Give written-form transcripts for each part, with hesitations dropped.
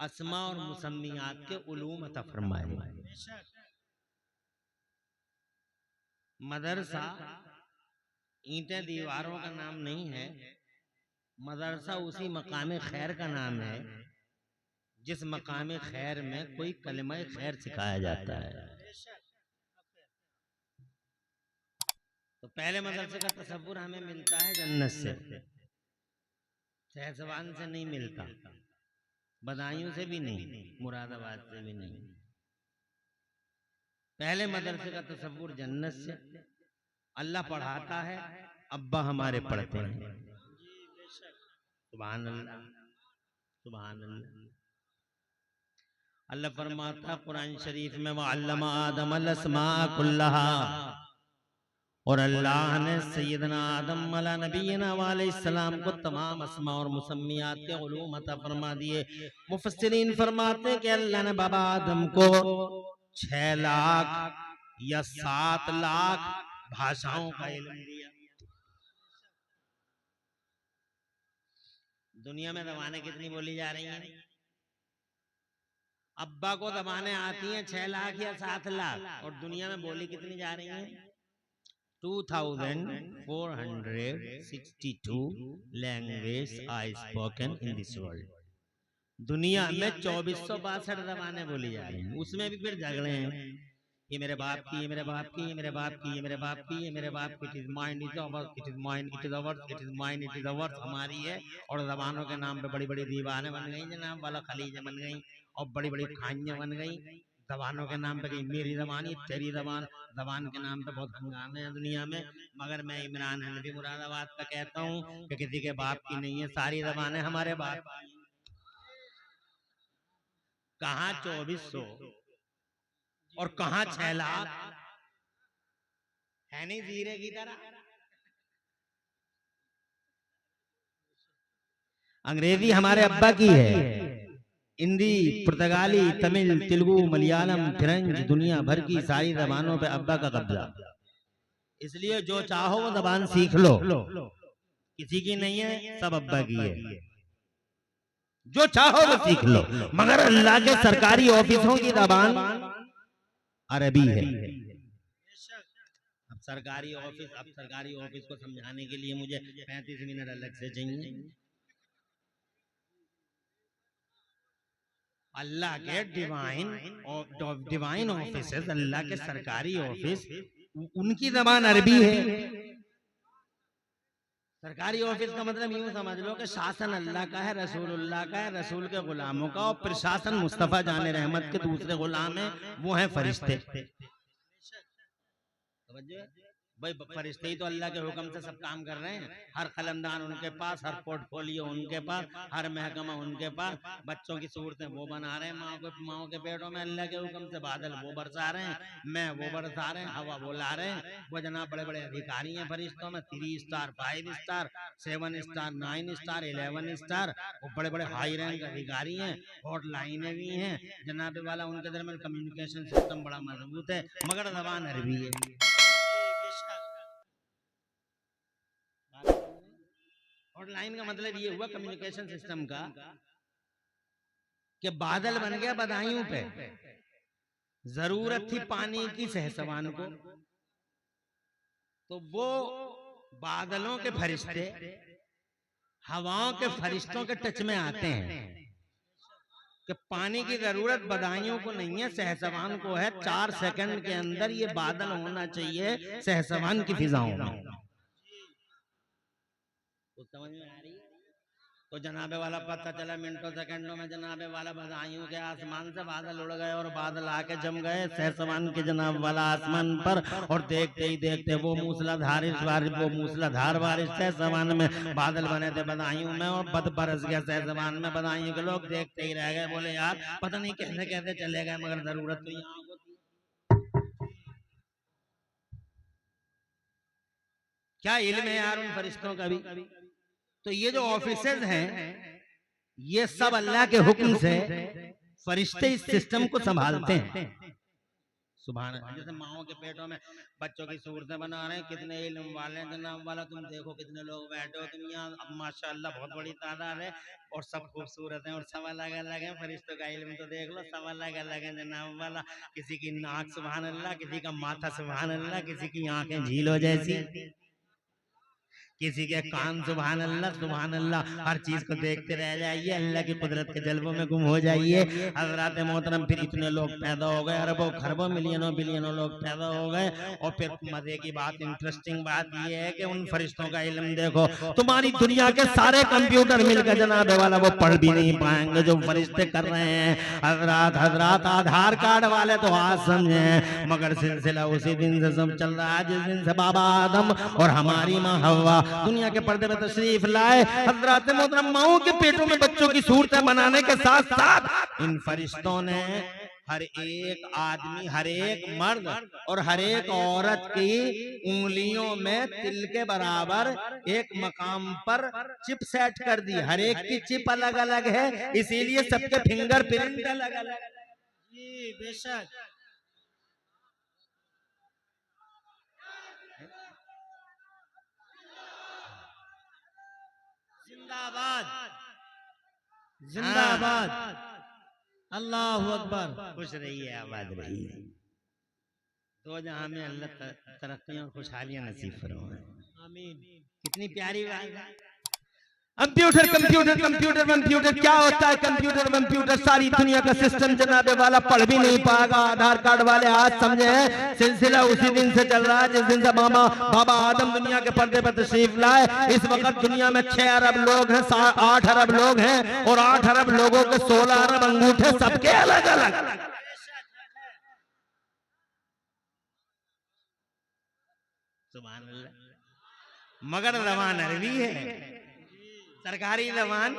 अस्मा और मुसम्मियात के उलूम अता फरमाए। मदरसा ईंटें दीवारों का नाम नहीं है, मदरसा उसी मकाम खैर का नाम है जिस मकाम खैर में कोई कलिमा खैर सिखाया जाता है। तो पहले मदरसे का तसव्वुर हमें मिलता है जन्नत से, सहसवान से नहीं मिलता, बदायूं से भी नहीं, मुरादाबाद से भी नहीं। पहले मदरसे का तसव्वुर जन्नत से। अल्लाह पढ़ाता है, अब्बा हमारे पढ़ते हैं। सुभान अल्लाह, सुभान अल्लाह। अल्लाह फरमाता कुरान शरीफ में वअल्लमा आदम अल-अस्मा कुल्लहा, और अल्लाह ने सैयदना आदम अला नबीना अलैहिस्सलाम को तमाम अस्मा और मुसम्मियात के उलूम अता फरमा दिए। मुफस्सिरीन फरमाते कि अल्लाह ने बाबा आदम को 6 लाख या 7 लाख भाषाओं का इल्म दिया। दुनिया में ज़बानें कितनी बोली जा रही हैं? अब्बा को ज़बानें आती हैं 6 लाख या 7 लाख, और दुनिया में बोली कितनी जा रही हैं? 2462 language are spoken in this world. दुनिया में 2462 ज़बानें बोली जा रही हैं। उसमें भी फिर झगड़े हैं, ये मेरे बाप की, ये मेरे बाप की, ये मेरे बाप की, ये मेरे बाप की, ये मेरे बाप की। It is mind, it is ours, it is mind, it is ours, it is mind, it is ours, हमारी है। और ज़बानों के नाम पे बड़ी बड़ी दीवारें बन गई जनाब, वाला खलीजें बन गई, और बड़ी बड़ी खाइयां बन गई ज़बानों के नाम पे। कहीं मेरी ज़बान, ये तेरी ज़बान, ज़बान के नाम पे बहुत हंगामे हैं दुनिया में। मगर मैं इमरान हनफी मुरादाबाद का कहता हूँ कि किसी के बाप की नहीं है, सारी ज़बानें हमारे बाप की। कहाँ 2400 और कहाँ 6 लाख, है नहीं जीरे की तरह। अंग्रेजी हमारे अब्बा की है, हिंदी, पुर्तगाली, तमिल, तेलुगु, मलयालम, फ्रेंच, दुनिया भर की सारी ज़बानों पे अब्बा का कब्जा। इसलिए जो चाहो वो ज़बान सीख लो, किसी की नहीं है, सब अब्बा की है। जो चाहो वो सीख लो, मगर अल्लाह के सरकारी ऑफिसों की ज़बान अरबी है। अब सरकारी ऑफिस को समझाने के लिए मुझे 35 मिनट अलग से चाहिए। अल्लाह के डिवाइन ऑफिस, अल्लाह के सरकारी ऑफिस, उनकी ज़बान अरबी है। सरकारी ऑफिस का मतलब यूं समझ लो कि शासन अल्लाह का है, रसूलुल्लाह का है, रसूल के गुलामों का, और प्रशासन मुस्तफा जाने रहमत के दूसरे गुलाम है, वो हैं फरिश्ते। भाई फरिश्ते ही तो अल्लाह के हुक्म से सब काम कर रहे हैं। हर कलमदान उनके पास, हर पोर्टफोलियो उनके पास, हर महकमा उनके पास। बच्चों की सूरतें वो बना रहे हैं, माओ के पेटों में अल्लाह के हुक्म से। बादल वो बरसा रहे हैं, मैं वो बरसा रहे हैं, हवा वो ला रहे हैं। वो जनाब बड़े बड़े अधिकारी हैं फरिश्तों में, 3 star, 5 star, 7 star, 9 star, 11 star. वो बड़े बड़े हाई रैंक अधिकारी हैं, हॉट लाइनें भी हैं जनाब वाला। उनके दरमियान कम्युनिकेशन सिस्टम बड़ा मजबूत है, मगर ज़बान अरबी है। हॉटलाइन का मतलब ये हुआ कम्युनिकेशन सिस्टम का कि बादल बन गया बदायूं पे, जरूरत थी पानी की सहसवान को, तो वो बादलों के फरिश्ते हवाओं के फरिश्तों के टच में आते हैं कि पानी की जरूरत बदायूं को नहीं है, सहसवान को है। 4 सेकंड के अंदर ये बादल होना चाहिए सहसवान की फिजाओं में। तो समझ में आ रही है? तो जनाबे वाला पता चला मिनटों सेकंडों में जनाबे वाला बदायूं के आसमान से बादल उड़ गए, और बादल आके जम गए सहसवान के जनाब वाला आसमान पर। और देखते ही देखते वो मूसलाधार बारिश सहसवान में बादल बने थे बदायूं में, और बद बरस गया सहसवान में। बदायूं के लोग देखते ही रह गए, बोले यार पता नहीं कैसे कैसे चले गए, मगर जरूरत तो यहाँ को थी। क्या इल्म है यार उन फरिश्तों का भी। तो ये जो ऑफिसर्स हैं, ये सब अल्लाह के हुक्म से फरिश्ते इस सिस्टम को संभालते हैं। सुभान अल्लाह। जैसे माओ के पेटों में बच्चों की सूरतें बना रहे हैं, कितने इल्म वाले हैं जनाब वाला, तुम देखो कितने लोग बैठे हो तुम यहाँ, अब माशाअल्लाह बहुत बड़ी तादाद है और सब खूबसूरत हैं और सब अलग अलग हैं। फरिश्तों का इल्म तो देख लो, सब अलग अलग है जनाब वाला। किसी की नाक सुभान अल्लाह, किसी का माथा सुभान अल्लाह, किसी की आंखें झीलों जैसी, किसी के कान सुभान अल्लाह, हर चीज को देखते रह जाइए, अल्लाह की कुदरत के जलवों में गुम हो जाइए। हजरत मोहतरम फिर इतने लोग पैदा हो गए, अरबों खरबों मिलियनों बिलियनों लोग पैदा हो गए। और फिर मजे की बात, इंटरेस्टिंग बात यह है कि उन फरिश्तों का इल्म देखो, तुम्हारी दुनिया के सारे कंप्यूटर मिलकर जनाब वाला वो पढ़ भी नहीं पाएंगे जो फरिश्ते कर रहे हैं। हजरात आधार कार्ड वाले तो आज समझे, मगर सिलसिला उसी दिन से सब चल रहा है जिस दिन से बाबा आदम और हमारी माँ हव्वा दुनिया के पर्दे में तशरीफ लाए। हज़रात मोहतरम माओं के पेटों में बच्चों की सूरतें बनाने के साथ साथ इन फरिश्तों ने हर एक आदमी, हर एक मर्द और हर एक औरत की उंगलियों में तिल के बराबर एक मकाम पर चिप सेट कर दी। हर एक की चिप अलग अलग है, इसीलिए सबके फिंगरप्रिंट अलग अलग। जी बेशक। जिंदाबाद जिंदाबाद, अल्लाह अकबर। खुश रहिए, आबाद रहिए, तो जहां में अल्लाह तरक्की और खुशहालियां नसीब फरमाए, आमीन। कितनी प्यारी बात है। कंप्यूटर कंप्यूटर कंप्यूटर कंप्यूटर क्या होता है? कंप्यूटर कंप्यूटर सारी दुनिया का सिस्टम जनाबे वाला पढ़ भी नहीं पाएगा। आधार कार्ड वाले आज समझे हैं, सिलसिला उसी दिन से चल रहा है जिस दिन से बाबा आदम दुनिया के पर्दे पर तशरीफ लाए। इस वक्त दुनिया में 6 अरब लोग हैं, 8 अरब लोग हैं और 8 अरब लोगों के 16 अरब अंगूठे सबके अलग अलग। सुभान अल्लाह। मगर रवान अरबी है, सरकारी जबान।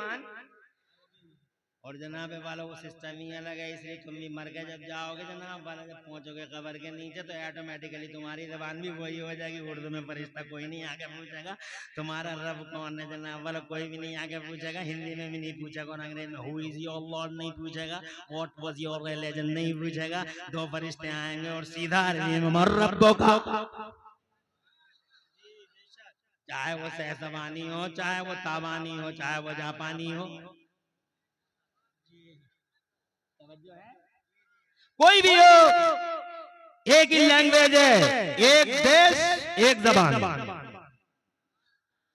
और जनाब वाला वो सिस्टम ही अलग है, इसलिए तुम भी मर के जब जाओगे जनाब वाला, जब पहुंचोगे कब्र के नीचे तो ऑटोमेटिकली तुम्हारी जबान भी वही हो जाएगी। उर्दू में फरिश्ता कोई नहीं आके पूछेगा तुम्हारा रब कौन है जनाब वाला, कोई भी नहीं आके पूछेगा। हिंदी में भी नहीं पूछेगा और अंग्रेजी में हु इज योर लॉर्ड नहीं पूछेगा, व्हाट वाज योर रिलीजन नहीं पूछेगा। 2 फरिश्ते आएंगे और सीधा अरबी में मर रब्बो का, चाहे वो सहसवानी हो, चाहे वो तावानी हो, चाहे वो जापानी हो, कोई भी हो, एक ही लैंग्वेज है, एक देश एक जबान,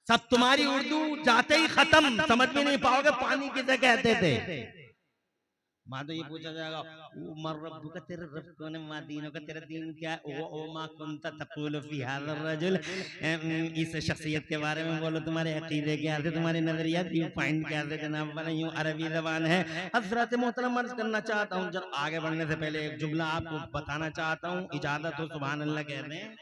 सब तुम्हारी उर्दू जाते ही खत्म, समझ भी नहीं पाओगे पानी किसे कहते थे। माँ तो ये पूछा जाएगा उमर रब्बु का, तेरा रब कौन है, माँ दीनों का तेरा दीन क्या है, ओ माँ कुंता तक़ूलु फी हाज़ा रजुल, इस शख्सियत के बारे में बोलो, तुम्हारे अकीदे क्या थे, तुम्हारे नजरियात व्यू पॉइंट क्या थे जनाब वाला। यूं अरबी जबान है। हज़रत मोहतरम अर्ज़ करना चाहता हूँ, जब आगे बढ़ने से पहले एक जुमला आपको बताना चाहता हूँ, इजाजत हो? सुभान अल्लाह कहते हैं।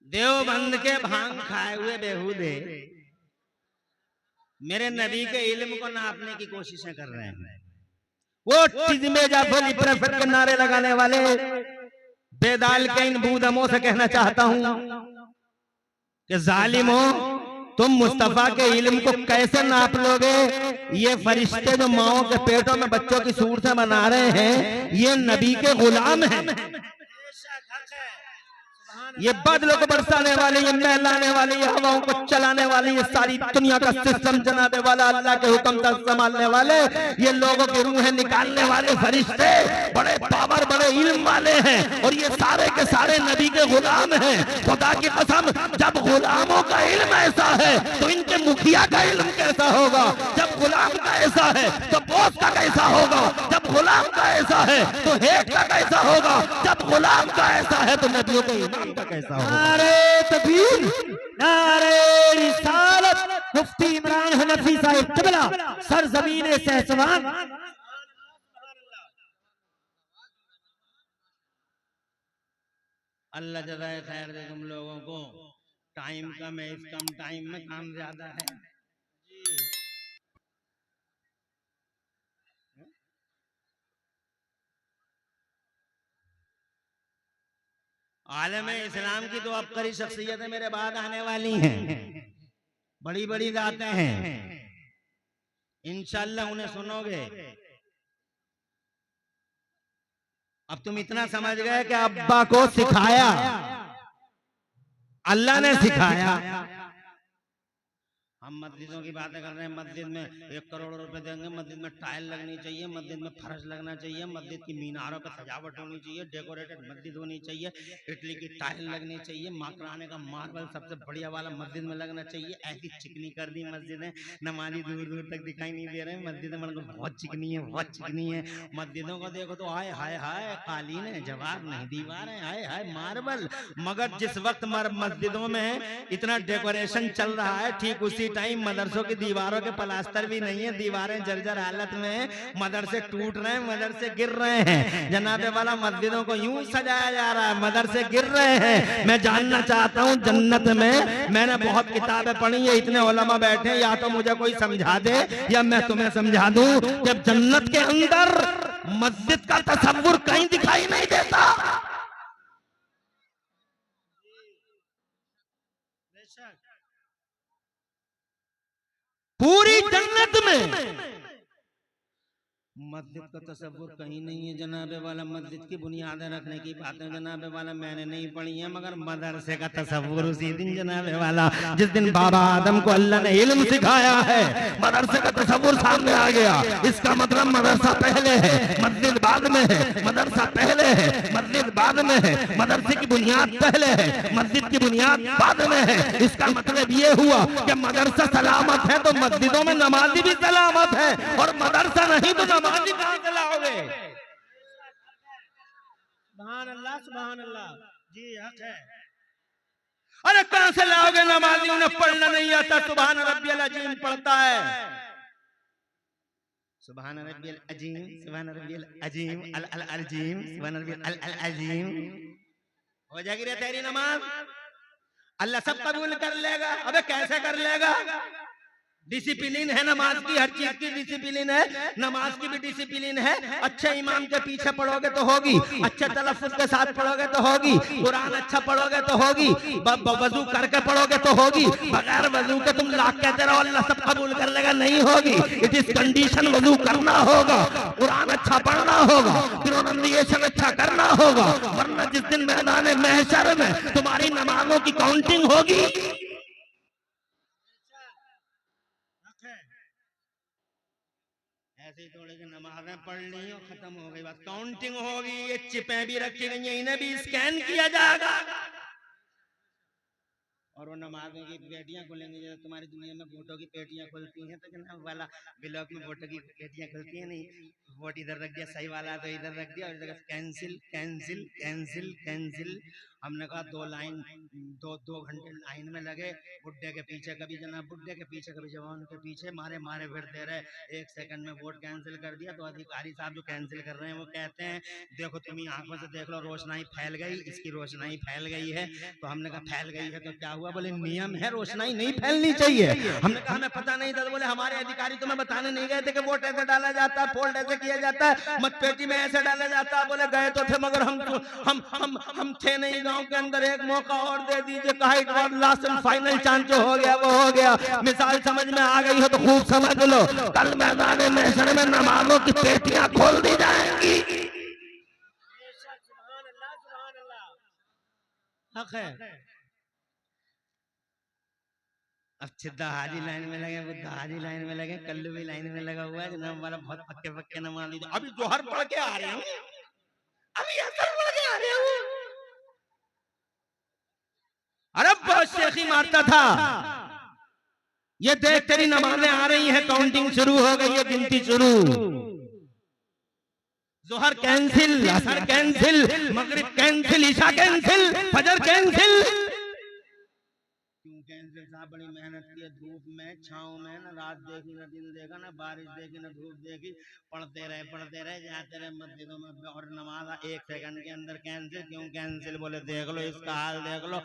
देवबंद के भांग खाए हुए बेहूदे मेरे नबी के इल्म को नापने की कोशिशें कर रहे हैं। वो प्रेफर के नारे लगाने वाले बेदाल के इन बूदमों से कहना चाहता हूं कि जालिमों, तुम मुस्तफा के इल्म को कैसे नाप लोगे? ये फरिश्ते जो माओं के पेटों में बच्चों की सूरतें बना रहे हैं, ये नबी के गुलाम हैं। ये बादलों को बरसाने वाले, ये महलाने वाले, ये हवाओं को चलाने वाले, ये सारी दुनिया का सिस्टम जनाबे वाला अल्लाह के हुक्म तक संभालने वाले, ये लोगों की रूहें निकालने वाले फरिश्ते बड़े पावर, बड़े इल्म वाले हैं और ये सारे के सारे नबी के गुलाम हैं। खुदा की कसम, जब गुलामों का इल्म ऐसा है तो इनके मुखिया का इल्म कैसा होगा? जब गुलाम का ऐसा है तो बॉस का कैसा होगा? जब गुलाम का ऐसा है तो हेड का कैसा होगा? जब गुलाम का ऐसा है तो नबियों के इमाम का कैसा होगा? नारे तकबीर, नारे रिसालत, मुफ्ती इमरान हनफी साहिब क़िबला, सरज़मीन सहसवान। अल्लाह जज़ाए खैर दे तुम लोगों को। टाइम कम है, इस कम टाइम में काम ज्यादा है। आलम इस्लाम की तो अबकरी शख्सियतें मेरे बाद आने वाली हैं, बड़ी बड़ी जातें हैं। इंशाअल्लाह उन्हें सुनोगे। अब तुम इतना समझ गए कि अब्बा को सिखाया, अल्लाह ने सिखाया। हम मस्जिदों की बातें कर रहे हैं, मस्जिद में 1 करोड़ रुपए देंगे, मस्जिद में टाइल लगनी चाहिए, मस्जिद में फर्श लगना चाहिए, मस्जिद की मीनारों पर सजावट होनी चाहिए, डेकोरेटेड मस्जिद होनी चाहिए, इटली की टाइल लगनी चाहिए, माकराने का मार्बल सबसे बढ़िया वाला मस्जिद में लगना चाहिए। ऐसी चिकनी कर दी मस्जिदें, नमाजी दूर दूर तक दिखाई नहीं दे रहे हैं। मस्जिदें मतलब बहुत चिकनी है, बहुत चिकनी है। मस्जिदों को देखो तो हाय हाय हाय, कालीन है, जवाब नहीं, दीवार है, हाय हाय मार्बल। मगर जिस वक्त मस्जिदों में इतना डेकोरेशन चल रहा है, ठीक उसी टाइम मदरसों की दीवारों के प्लास्टर भी नहीं है, दीवारें जर्जर हालत में, मदरसे टूट रहे हैं, मदरसे गिर रहे हैं। जनाबे वाला मस्जिदों को यूं सजाया जा रहा है, मदरसे गिर रहे हैं। मैं जानना चाहता हूं जन्नत में, मैंने बहुत किताबें पढ़ी है, इतने उलमा बैठे, या तो मुझे कोई समझा दे या मैं तुम्हें समझा दूं कि जन्नत के अंदर मस्जिद का तसव्वुर कहीं दिखाई नहीं देता। पूरी जन्नत में मस्जिद का तसव्वुर कहीं नहीं है जनाबे वाला। मस्जिद की बुनियादें रखने की बातें जनाबे वाला मैंने नहीं पढ़ी है, मगर मदरसे का तसव्वुर उसी दिन जनाबे वाला, जिस दिन बाबा आदम को अल्लाह ने इल्म सिखाया है, मदरसे का तसव्वुर सामने आ गया। इसका मतलब मदरसा पहले है, मस्जिद बाद में है, मदरसा पहले है, मस्जिद बाद में है, मदरसे की बुनियाद पहले है, मस्जिद की बुनियाद बाद में है। इसका मतलब ये हुआ कि मदरसा सलामत है तो मस्जिदों में नमाजी भी सलामत है, और मदरसा नहीं तो नमाजी कहां से लाओगे? सुभान अल्लाह, सुभान अल्लाह। जी हक है। अरे कहां से लाओगे नमाजी? उन्हें पढ़ना नहीं आता, सुभान रब्बियल अजीम पढ़ता है। सुभान रब्बियल अजीम, सुभान रब्बियल अजीम, अल अल अजीम, सुभान रब्बियल अल अल अजीम। हो जाएगी रे तेरी नमाज, अल्लाह सब कबूल कर लेगा। अबे कैसे कर लेगा? डिसिप्लिन है नमाज की, हर चीज की डिसिप्लिन है, नमाज की भी डिसिप्लिन है। अच्छे इमाम के पीछे पढ़ोगे तो होगी, अच्छे तलफ्फुज़ के साथ पढ़ोगे तो होगी, कुरान अच्छा पढ़ोगे तो होगी, वजू करके पढ़ोगे तो होगी। बगैर वजू के तुम लाख कहते रहो अल्लाह सब कबूल कर लेगा, नहीं होगी। इट इज कंडीशन, वजू करना होगा, कुरान अच्छा पढ़ना होगा, प्रोनंसिएशन अच्छा करना होगा, वरना जिस दिन मैदान महशर में तुम्हारी नमाजों की काउंटिंग होगी। ऐसे ही थोड़े की नमाजें पढ़ ली और खत्म हो गई, बस काउंटिंग होगी। ये चिपें भी रखी गई हैं, इन्हें भी स्कैन किया जाएगा, और वो नमाजों की पेटियां खुलेंगी। जैसे तुम्हारी दुनिया में वोटों की पेटियां खुलती हैं, तो जनाब वाला ब्लॉक में वोटों की पेटियां खुलती हैं नहीं, वोट इधर रख दिया सही वाला तो इधर रख दिया, और जगह कैंसिल कैंसिल कैंसिल कैंसिल। हमने कहा दो घंटे लाइन में लगे, बुड्ढे के पीछे, कभी जनाब बुड्ढे के पीछे कभी जवान के पीछे, मारे मारे फिरते रहे। 1 सेकंड में वोट कैंसिल कर दिया। तो अधिकारी साहब जो कैंसिल कर रहे हैं वो कहते हैं देखो तुम ही आंखों से देख लो, रोशनाई फैल गई, इसकी रोशनाई फैल गई है। तो हमने कहा फैल गई है तो क्या हुआ? बोले नियम है, रोशनाई नहीं फैलनी चाहिए। हमने कहा हमें पता नहीं था। तो बोले हमारे अधिकारी तुम्हें बताने नहीं गए थे कि वोट ऐसे डाला जाता है, फोल्ड ऐसे किया जाता है, मतपेटी में ऐसे डाला जाता है? बोले गए तो थे, मगर हम थे नहीं गांव के अंदर, एक मौका और दे दीजिए। कहा एक बार लास्ट एंड फाइनल चांस जो हो गया वो हो गया। मिसाल समझ में आ गई हो तो खूब समझ लो, कल मैदान महशर में नमाजों की पेटियां खोल दी जाएंगी। हक है। अब सिद्धा हाजी लाइन में लगे, बुद्धा हाजी लाइन में लगे, कल्लू भी लाइन में लगा हुआ है। जनाब वाला बहुत पक्के पक्के नमाज, अभी जोहर पढ़ के आ रहे हूँ, अभी असर पढ़ के आ रहे हूँ। अरे बहुत शेखी मारता था, ये देख तेरी नमाजें आ रही हैं, काउंटिंग शुरू हो गई है, गिनती शुरू। जोहर कैंसिल, असर कैंसिल, मगरिब कैंसिल, ईशा कैंसिल, फजर कैंसिल। क्यों कैंसिल? साहब बड़ी मेहनत की है, धूप में छांव में, ना रात देखी ना दिन देखा, ना बारिश देखी ना धूप देखी, पढ़ते रहे जाते रहे मस्जिदों में, और नमाज 1 सेकंड के अंदर कैंसिल। क्यों कैंसिल? बोले देख लो इसका हाल देख लो,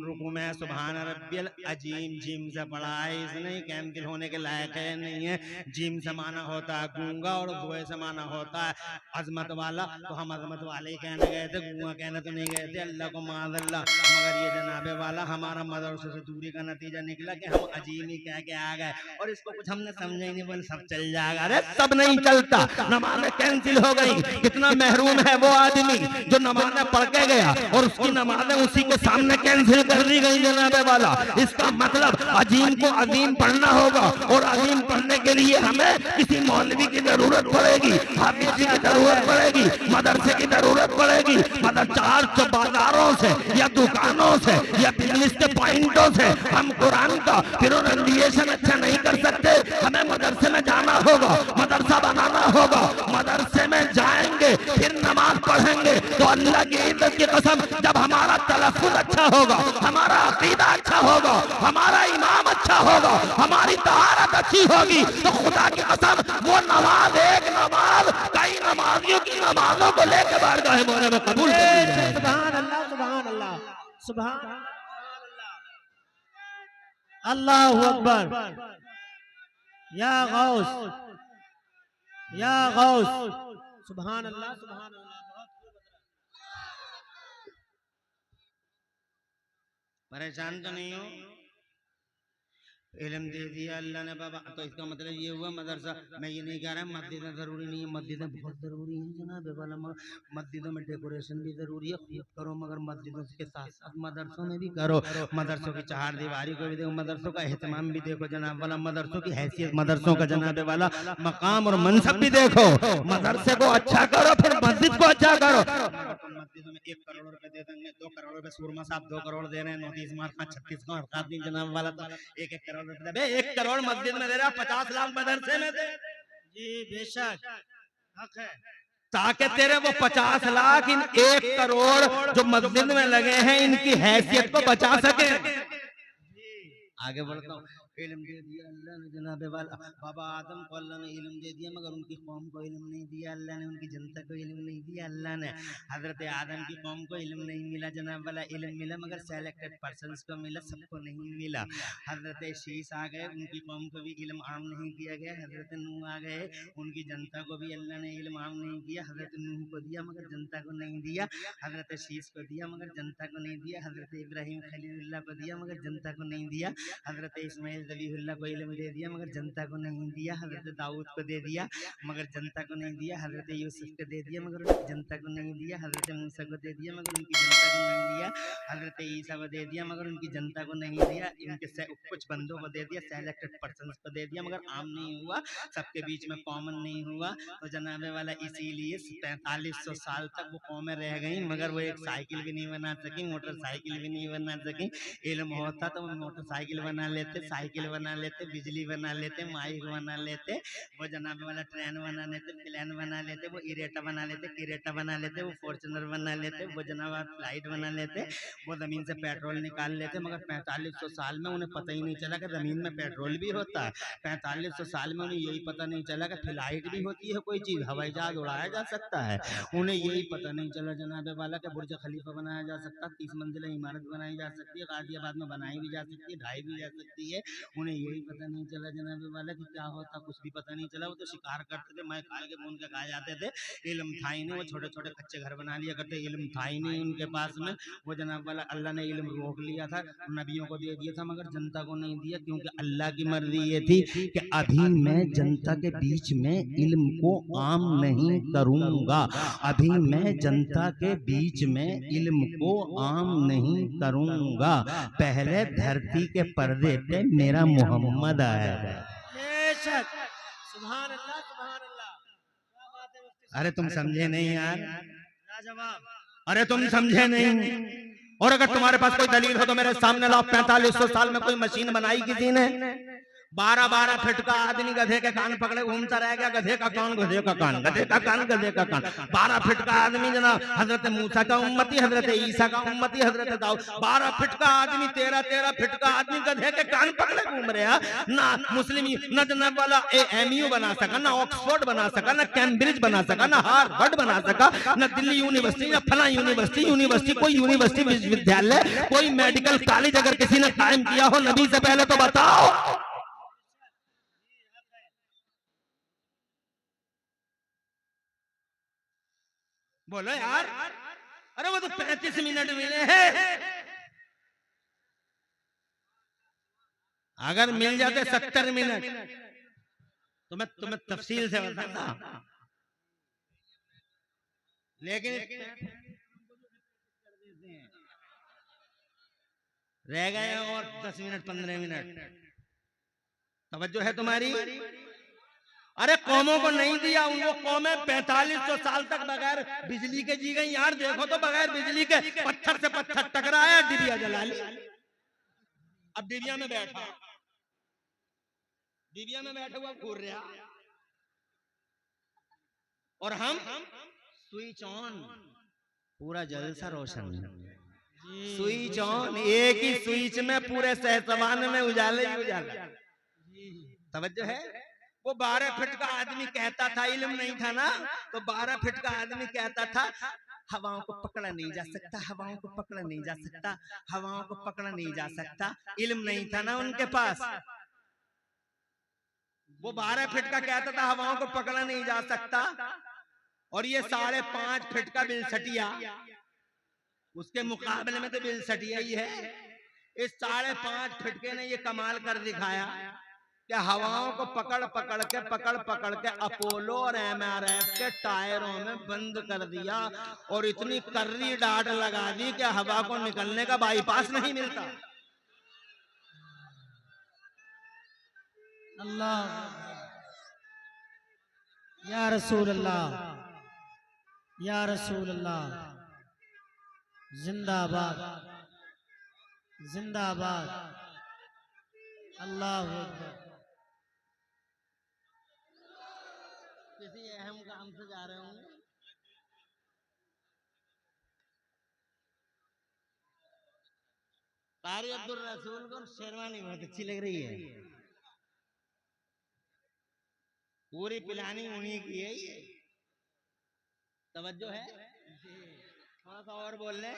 रुकू में सुभान रब्बियल अजीम जीम से पढ़ा है इसने, कैंसिल होने के लायक है नहीं है। जीम से माना होता है गूंगा और दुए से माना होता है अजमत वाला। तो हम अजमत वाले ही कहने गए थे, गूंगा कहने तो नहीं गए थे, अल्लाह को माज़ल्लाह। मगर ये जनाबे वाला हमारा मदरसा से दूरी का नतीजा निकला कि हम अजीम ही कह के आ गए और इसको कुछ हमने समझा ही नहीं, बोले सब चल जाएगा। अरे सब नहीं चलता, नमाज़ें कैंसिल हो गई। कितना महरूम है वो आदमी जो नमाज़ें पढ़ के गया और उसकी नमाज़ें उसी के सामने कैंसिल कर दी गई जनाबे वाला। इसका मतलब अजीम को अजीम पढ़ना होगा और अजीम पढ़ने के लिए हमें किसी मौलवी की जरूरत पड़ेगी, हाफिज की जरूरत पड़ेगी, मदरसे की जरूरत पड़ेगी। मतलब चार बाजारों से या दुकानों से या बिजनेस के पॉइंटों से हम कुरान का प्रोनंसिएशन अच्छा नहीं कर सकते। हमें मदरसे में जाना होगा, मदरसा बनाना होगा, मदरसे में जाएंगे फिर नमाज पढ़ेंगे तो अल्लाह की इज्जत की कसम जब हमारा तलफ्फुज़ अच्छा होगा, हमारा अकीदा अच्छा होगा, हमारा इमाम अच्छा होगा, हमारी तहारत अच्छी होगी तो खुदा की कसम वो नमाज एक नमाज कई नमाजियों की नमाजों को लेकर बारगाह मौला में कबूल कर ली जाएगी। सुभान अल्लाह, सुभान अल्लाह, सुभान अल्लाहु अकबर। या गौस, या गौस, सुभान अल्लाह, सुभान अल्लाह। परेशान तो नहीं हो? इल्म दे दिया अल्लाह ने बाबा, तो इसका मतलब ये हुआ मदरसा। मैं ये नहीं कह रहा मस्जिदें जरूरी नहीं है, मस्जिदें बहुत जरूरी हैं जनाब वाला। मस्जिदों में डेकोरेशन भी जरूरी है, खूब करो, मगर मस्जिदों के साथ साथ मदरसों में भी करो। मदरसों की चार दीवारी को भी देखो, मदरसों का एहतमाम भी देखो जनाब वाला, मदरसों की हैसियत, मदरसों का जनाब वाला मकाम और मनसब भी देखो। मदरसे को अच्छा करो फिर मस्जिद को अच्छा करो। मस्जिदों में 1 करोड़ रुपए दे देंगे, 2 करोड़ रुपए सूरमा साहब 2 करोड़ दे रहे हैं, नोटिस मार 36 का हरकत नहीं जनाब वाला। तो 1 करोड़ रुपए 1 करोड़ मस्जिद में दे रहा, 50 लाख मदरसे में दे। जी बेशक हक है, ताकि तेरे वो 50 लाख इन 1 करोड़ जो मस्जिद में लगे हैं इनकी हैसियत को बचा सके। आगे बढ़ता हूँ। इल्म दे दिया अल्लाह ने जनाबे वाला, बाबा आदम को अल्लाह ने इल्म दे दिया मगर उनकी कौम को इल्म नहीं दिया अल्लाह ने, उनकी जनता को इल्म नहीं दिया अल्लाह ने। हजरत आदम की कौम को इल्म नहीं मिला जनाब वाला, इल्म मिला मगर सेलेक्टेड पर्सन्स को मिला, सबको नहीं मिला। हजरत शीश आ गए, उनकी कौम को भी इल्म आम नहीं दिया गया। हजरत नूह आ गए, उनकी जनता को भी अल्लाह ने इल्म आम नहीं दिया। हजरत नूह को दिया मगर जनता को नहीं दिया। हजरत शीश को दिया मगर जनता को नहीं दिया। हजरत इब्राहिम खलीलुल्लाह को दिया मगर जनता को नहीं दिया। हजरत इस्माइल ज़बीहुल्लाह को इल्म दे दिया मगर जनता को नहीं दिया। हजरत दाऊद को दे दिया मगर जनता को नहीं दिया। हजरत यूसुफ को दे दिया मगर उनकी जनता को नहीं दिया। हजरत मूसा को दे दिया मगर उनकी जनता को नहीं दिया। हजरत ईसा को दे दिया मगर उनकी जनता को नहीं दिया। इनके कुछ बंदों को दे दिया, सेलेक्टेड पर्सन्स को दे दिया मगर आम नहीं हुआ, सबके बीच में कॉमन नहीं हुआ। तो जनाबे वाला इसीलिए 4500 साल तक वो कौमें रह गई मगर वो एक साइकिल भी नहीं बना सकी, मोटरसाइकिल भी नहीं बना सकी। इल्म होता तो वो मोटरसाइकिल बना लेते, साइकिल बना लेते, बिजली बना लेते, माइक बना लेते, वो जनाब वाला ट्रेन बना लेते, प्लेन बना लेते, वो इरेटा बना लेते, किरेटा बना लेते, वो फॉर्चुनर बना लेते, वो जनाब फ्लाइट बना लेते, वो जमीन से पेट्रोल निकाल लेते। मगर 4500 साल में उन्हें पता ही नहीं चला कि जमीन में पेट्रोल भी होता है। 4500 साल में उन्हें यही पता नहीं चला कि फ्लाइट भी होती है, कोई चीज हवाई जहाज उड़ाया जा सकता है। उन्हें यही पता नहीं चला जनाब वाला कि बुर्ज खलीफा बनाया जा सकता है, 30 मंजिला इमारत बनाई जा सकती है, गाजियाबाद में बनाई भी जा सकती है, ढाई भी जा सकती है। उन्हें यही पता नहीं चला जनाब वाला कि क्या होता, कुछ भी पता नहीं चला। वो तो शिकार करते थे, मैं खाल के भून के खा जाते थे, इल्म था ही नहीं। वो छोटे छोटे कच्चे घर बना लिया करते, इल्म था ही नहीं उनके पास में। वो जनाब वाला अल्लाह ने इल्म रोक लिया था, नबियों को दे दिया था मगर जनता को नहीं दिया, क्योंकि अल्लाह की मर्जी ये थी कि अभी मैं जनता के बीच में इल्म को आम नहीं करूंगा, अभी मैं जनता के बीच में इल्म को आम नहीं करूंगा। पहले धरती के पर्दे पे मेरा मोहम्मद आएगा। बेशक सुभान अल्लाह, सुभान अल्लाह। क्या बात है मुफ्ती साहब? अरे तुम समझे नहीं यार, लाजवाब। अरे तुम समझे नहीं। और अगर तुम्हारे पास कोई दलील हो तो मेरे सामने लाओ। 4500 साल में कोई मशीन बनाई किसी ने? 12-12 फीट का आदमी गधे के कान पकड़े घूमता रह गया, गधे का कान गधे का कान, गधे का कान गधे का कान। 12 फीट का आदमी जनाब हजरत मूसा का उम्मती, हजरत ईसा का उम्मती, हजरत दाऊद। 12 फीट का आदमी, 13-13 फीट का आदमी गधे के कान पकड़े घूम रहा। ना मुस्लिम न जनाब वाला AMU बना सका, ना ऑक्सफोर्ड बना सका, ना कैम्ब्रिज बना सका, ना हार्वर्ड बना सका, ना दिल्ली यूनिवर्सिटी, ना फला यूनिवर्सिटी, कोई यूनिवर्सिटी विश्वविद्यालय, कोई मेडिकल कॉलेज अगर किसी ने कायम किया हो नबी से पहले तो बताओ। बोलो यार, अरे वो तो 35 मिनट मिले हैं। अगर मिल जाते 70 मिनट तो मैं तुम्हें तफसील से बताता, लेकिन रह गए और 10 मिनट 15 मिनट। तवज्जो है तुम्हारी? अरे कौमों को नहीं दिया, उनको कौमें 4500 साल तक बगैर बिजली के जी गई। यार देखो तो बगैर बिजली के पत्थर से पत्थर टकराया, डिबिया जला ली। अब डिबिया में बैठा, डिबिया में बैठा हुआ घूर रहा, और हम स्विच ऑन, पूरा जलसा रोशन, स्विच ऑन, एक ही स्विच में पूरे सहसवान में उजाले ही उजाला। तवज्जो है? वो 12 फीट का आदमी कहता था, इल्म नहीं था ना, तो 12 फीट का आदमी कहता था हवाओं को पकड़ा नहीं जा सकता, हवाओं को पकड़ा नहीं जा सकता, हवाओं को पकड़ा नहीं जा सकता। इल्म नहीं था ना उनके पास। वो 12 फीट का कहता था हवाओं को पकड़ा नहीं जा सकता, और ये 5.5 फीट का बिलसटिया, उसके मुकाबले में तो बिलसटिया ही है। इस 5.5 फीट के ने ये कमाल कर दिखाया कि हवाओं को पकड़ पकड़ के अपोलो और MRF के टायरों में बंद कर दिया, और इतनी कर्री डाट लगा दी कि हवा को निकलने का बाईपास नहीं मिलता। अल्लाह या रसूल अल्लाह, या रसूल अल्लाह, जिंदाबाद जिंदाबाद, अल्लाह अकबर। किसी अहम काम से जा रहे होंगे। कारी अब्दुल रसूल को शेरवानी बहुत अच्छी लग रही है, पूरी पिलानी उन्हीं की है ये। तवज्जो है? थोड़ा सा और बोल ले।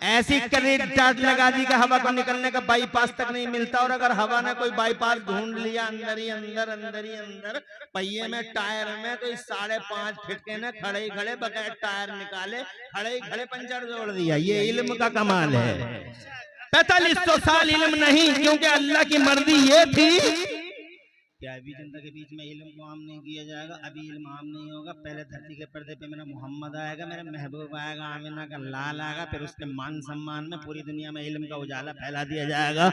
ऐसी करीब डाट लगा दी कि हवा को निकलने का बाईपास तक नहीं मिलता, और अगर हवा ने कोई बाईपास ढूंढ लिया अंदर ही अंदर पहिए में, टायर में, तो इस 5.5 फीट के ने खड़े ही खड़े बगैर टायर निकाले खड़े ही खड़े पंचर जोड़ दिया। ये इल्म का कमाल है। 4500 साल इल्म नहीं, क्योंकि अल्लाह की मर्जी ये थी क्या अभी जनता के बीच में इल्म को आम नहीं किया जाएगा। अभी इल्म आम नहीं होगा, पहले धरती के पर्दे पे मेरा मोहम्मद आएगा, मेरा महबूब आएगा, आमिना का लाल आएगा, फिर उसके मान सम्मान में पूरी दुनिया में इल्म का उजाला फैला दिया जाएगा।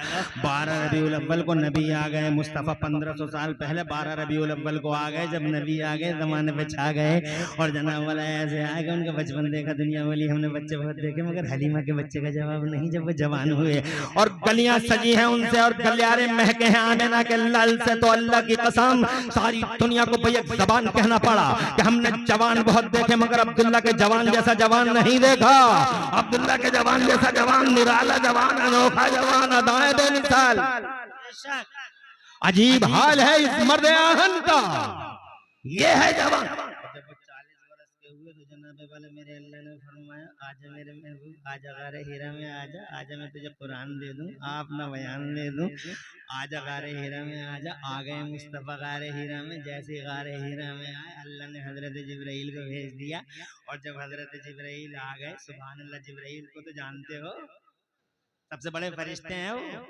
12 रबीउल अव्वल को नबी आ गए, मुस्तफ़ा 1500 साल पहले 12 रबीउल अव्वल को आ गए। जब नबी आ गए जमाने पे छा गए, और जनाब वाला ऐसे आ गए, उनका बचपन देखा, दुनिया वाली हमने बच्चे बहुत देखे, मगर हलीमा के बच्चे का जवाब नहीं जब वो जवान हुए, और गलियां सजी हैं उनसे, और गलियारे महके हैं आमिना के लाल से। तो अल्लाह की कसम सारी दुनिया को बेयक जबान कहना पड़ा कि हमने जवान बहुत देखे, मगर अब्दुल्ला के जवान जैसा जवान नहीं देखा। अब्दुल्ला के जवान जैसा जवान, निराला जवान, अनोखा जवान, अदाए बेमिसाल। अजीब हाल है इस मर्द आहन का, ये है जवान। जब वो 40 वर्ष के हुए तो जनाबे वाले मेरे अल्लाह ने फरमाया, आजा मेरे महबूब, आजा गारे हीरा में आजा, आजा मैं तुझे कुरान दे दूं, अपना बयान दे दूं, आजा गारे हीरा में आजा। आ गए मुस्तफ़ा गारे हीरा में। जैसे गारे हीरा में आए, अल्लाह ने हजरत जिब्राइल को भेज दिया, और जब हजरत जिब्राइल आ गए, सुभान अल्लाह, जिब्राइल को तो जानते हो सबसे बड़े फरिश्ते हैं वो।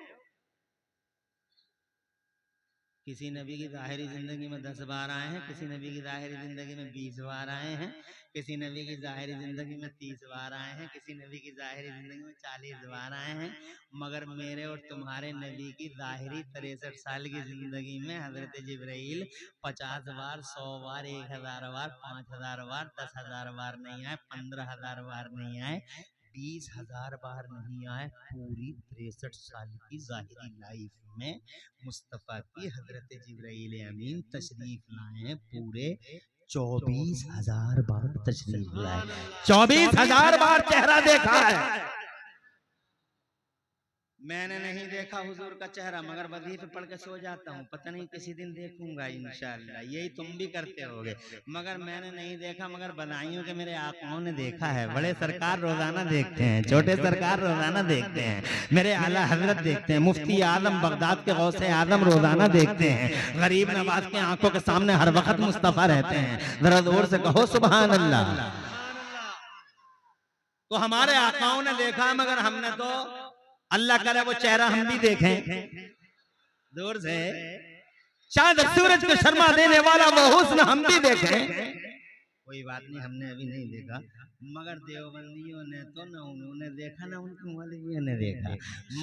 किसी नबी की ज़ाहिरी जिंदगी में 10 बार आए हैं, किसी नबी की ज़ाहिरी जिंदगी में 20 बार आए हैं, किसी नबी की ज़ाहिरी जिंदगी में 30 बार आए हैं, किसी नबी की ज़ाहिरी जिंदगी में 40 बार आए हैं, मगर मेरे और तुम्हारे नबी की ज़ाहिरी 63 साल की जिंदगी में हजरत जिब्राइल 50 बार, 100 बार, 1000 बार, 5000 बार, 10,000 बार नहीं आए, 15,000 बार नहीं आए, 20,000 बार नहीं आए। पूरी 63 साल की ज़ाहिरी लाइफ में मुस्तफ़ा की हजरत जिब्राइल अमीन तशरीफ लाए हैं, पूरे 24,000 बार तशरीफ लाए, 24,000 बार चेहरा देखा है। मैंने नहीं देखा हुजूर का चेहरा, मगर वजीफे पढ़ के सो जाता हूँ, पता नहीं किसी दिन देखूंगा इंशाअल्लाह। यही तुम भी करते होगे, मगर मैंने नहीं देखा, मगर बधाइयों के मेरे आकाओं ने देखा है। बड़े सरकार रोजाना देखते हैं, छोटे सरकार रोजाना देखते हैं, मेरे आला हजरत देखते हैं, मुफ्ती आजम बगदाद के गौसे आजम रोजाना देखते हैं, गरीब नवाज के आंखों के सामने हर वक्त मुस्तफा रहते हैं। जरा जोर से कहो सुभान अल्लाह। तो हमारे आकाओं ने देखा, मगर हमने तो अल्लाह करे वो चेहरा हम भी देखें। दूर से चांद सूरज को शर्मा देने वाला वो हुस्न हम भी देखें। कोई बात नहीं, हमने अभी नहीं देखा, मगर देवबंदियों ने तो ना उन्होंने देखा ना उनके मौलवियों ने देखा।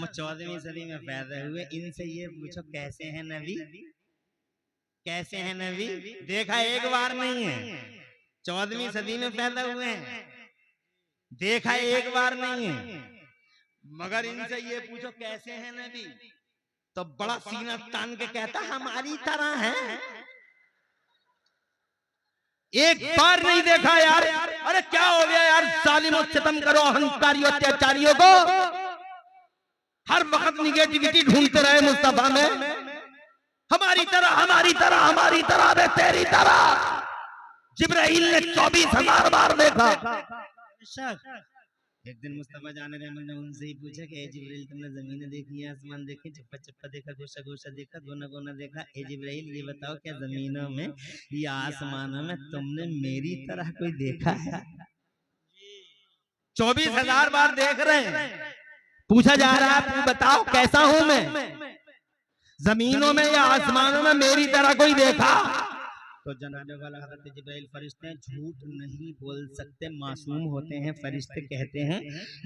14वीं सदी में पैदा हुए, इनसे ये पूछो कैसे हैं नबी, कैसे हैं नबी? देखा एक बार नहीं है, 14वीं सदी में पैदा हुए हैं, देखा एक बार नहीं है, मगर इनसे ये पूछो कैसे हैं नबी, तो बड़ा सीना तान के कहता हमारी तरह है। एक बार नहीं देखा यार। अरे क्या हो गया यार, जालिमों सितम करो, अहंकारियों अत्याचारियों को हर वक्त निगेटिविटी ढूंढते रहे मुस्तफा में। हमारी तरह हमारी तरह हमारी तरह बे तेरी तरह जिब्राइल ने 24,000 बार देखा। एक दिन मुस्तफा जाने रहमत ने उनसे ही पूछा कि ए जिब्राइल तुमने जमीनें देखी है, आसमान देखे, चप्पा चप्पा देखा, गोशा गोशा देखा, गोना गोना देखा, ए जिब्राइल ये बताओ क्या जमीनों में या आसमानों में तुमने मेरी तरह कोई देखा है? 24,000 बार देख रहे हैं, पूछा जा रहा है बताओ कैसा हूं मैं, जमीनों में या आसमानों में मेरी तरह कोई देखा? तो जनाबे वाला हज़रत जिब्राइल फरिश्ते झूठ नहीं बोल सकते, मासूम होते हैं। फरिश्ते कहते हैं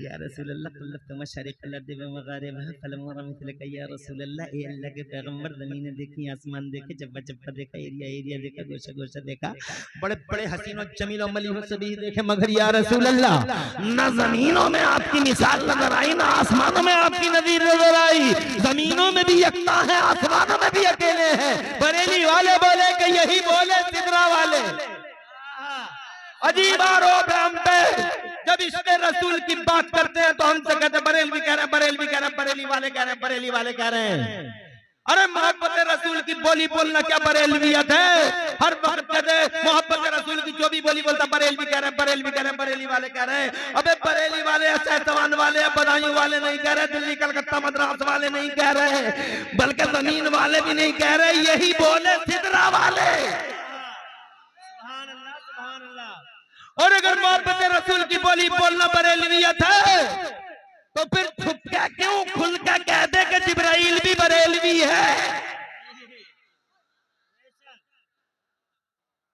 या रसूल अल्लाह कुल्लत मशरिक़ लर्द व मग़ारिबहा फलम अरा मिथलक या रसूल अल्लाह, ए अल्लाह के पैगंबर जमीनें देखी, आसमान देखे, चप्पा चप्पा देखा, एरिया एरिया देखा, गोशा गोशा देखा, बड़े बड़े हसीन और जमील और मलीह सभी देखे, मगर या रसूल अल्लाह न जमीनों में आपकी मिसाल नजर आई, ना आसमानों में आपकी नज़ीर नजर आई। जमीनों में भी यकता है, आसमानों में भी अकेले हैं। बरेली वाले बोले कि यही बोले सिदरा वाले। अजीब आरोप है हम पे, जब इसके रसूल की बात करते हैं तो हमसे कहते बरेलवी कह रहे हैं, बरेलवी कह रहे हैं, बरेली वाले कह रहे हैं, बरेली वाले कह रहे हैं। अरे मोहब्बत रसूल की बोली बोलना क्या बरेलवियत है? हर वक्त कहते मोहब्बत रसूल की जो भी बोली बोलता बरेलवी कह रहे हैं, बरेलवी कह रहे हैं, बरेली वाले कह रहे हैं। अबे बरेली वाले सैतवान वाले, बदायूं वाले नहीं कह रहे, दिल्ली कलकत्ता मद्रास वाले नहीं कह रहे, बल्कि जमीन वाले भी नहीं कह रहे, यही बोले सिदरा वाले। और अगर मोहब्बत रसूल की बोली बोलना बरेलवियत है तो फिर छुप के क्यों खुल के कह दे कि जिब्राइल भी बरेलवी है?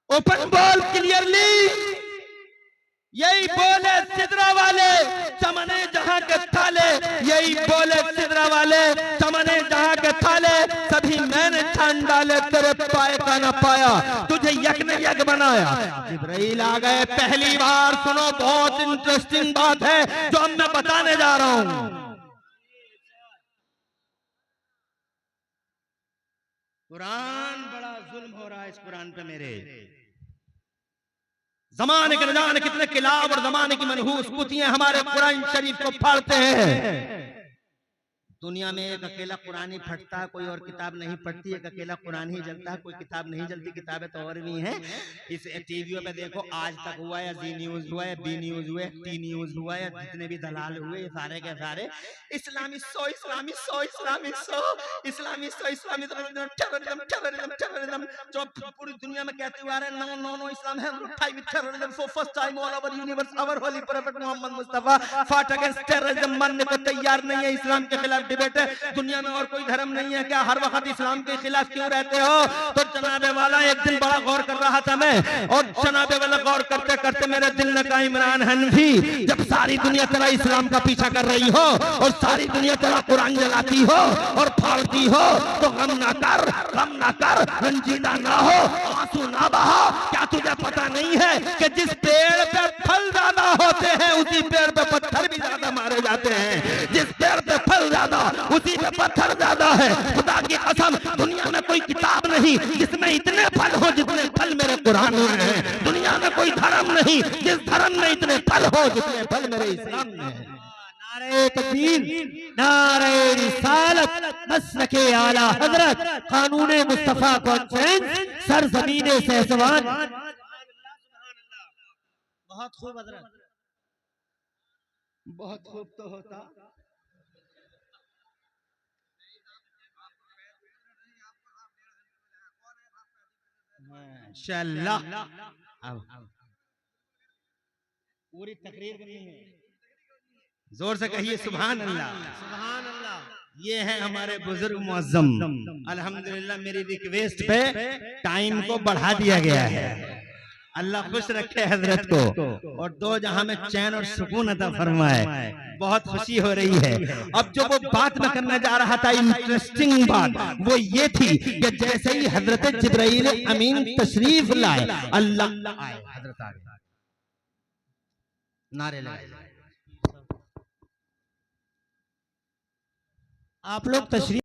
ओपन बॉल क्लियरली यही बोले सिदरा वाले, चमने जहां के थाले, यही बोले सिदरा वाले, चमने जहां के थाले, सभी मैंने छान डाले, तेरे पाए का न पाया, तुझे यक ने यक बनाया। जिब्राइल आ गए पहली बार। सुनो, बहुत इंटरेस्टिंग बात है जो अब मैं बताने जा रहा हूं। कुरान बड़ा जुल्म हो रहा है इस कुरान पे मेरे। जमाने के न जाने कितने खिलाफ और जमाने की मनहूस कुतियां हमारे कुरान शरीफ को फाड़ते हैं। दुनिया में एक अकेला कुरान ही फटता है, कोई और किताब नहीं फटती, एक अकेला कुरान ही जलता है, कोई किताब नहीं जलती। किताबें तो और भी हैं। इस टीवीओ पे देखो, आज तक हुआ या जी न्यूज हुआ या बी न्यूज हुआ, टी न्यूज हुआ, या जितने भी दलाल हुए ये सारे के सारे इस्लामी सो इस्लामी सो इस्लामी सो इस्लामी सो इस्लामी टेररिज्म टेररिज्म टेररिज्म जो पूरी दुनिया में कहते हुए आ रहे हैं नो नो नो इस्लाम है terrorism. For first time all over universe our holy prophet Muhammad Mustafa fought against terrorism, मानने को तैयार नहीं है। इस्लाम के खिलाफ डिबेट है। दुनिया में और कोई धर्म नहीं है क्या? हर वक्त इस्लाम के खिलाफ क्यों रहते हो? तो जनाबे वाला एक दिन बड़ा गौर कर रहा था मैं, और जनाबे वाला गौर करते करते मेरे दिल ने कहा इमरान हनफी, जब सारी दुनिया तेरा इस्लाम का पीछा कर रही हो और सारी दुनिया तेरा कुरान जलाती हो और फाड़ती हो, तो गम ना कर, रंजीदा ना हो, आंसू ना बहा। क्या तुझे पता नहीं है कि जिस पेड़ पे फल ज्यादा होते हैं उसी पेड़ पे पत्थर भी ज्यादा मारे जाते हैं? जिस पेड़ पे फल ज्यादा उसी पे पत्थर ज्यादा है। खुदा की कसम, दुनिया में कोई किताब नहीं जिसमें इतने फल हो जितने फल मेरे कुरान में हैं। दुनिया में कोई धर्म नहीं जिस धर्म में इतने फल हो जितने फल मेरे इस्लाम में हैं। नारे तकबीर, नारे रिसालत, मसलके आला हजरत, कानूने मुस्तफा कॉन्फ्रेंस, सरजमीने सहसवान। बहुत खूब हजरत, बहुत खूब तो होता। माशाअल्लाह। पूरी तकरीर करनी है। जोर से कहिए सुभान अल्लाह। सुभान अल्लाह। ये है हमारे बुजुर्ग मुअज्जम। अल्हम्दुलिल्लाह मेरी रिक्वेस्ट पे टाइम को बढ़ा दिया गया है। अल्लाह खुश रखे हजरत को और दो जहां में चैन और सुकून अता फरमाए। बहुत खुशी हो रही है। अब जो वो बात मैं करना जा रहा था, इंटरेस्टिंग बात वो ये थी कि जैसे ही हजरत जिब्राइल अमीन तशरीफ लाए, अल्लाह आए, हजरत आ गए, नारे लगाए। आप लोग तशरीफ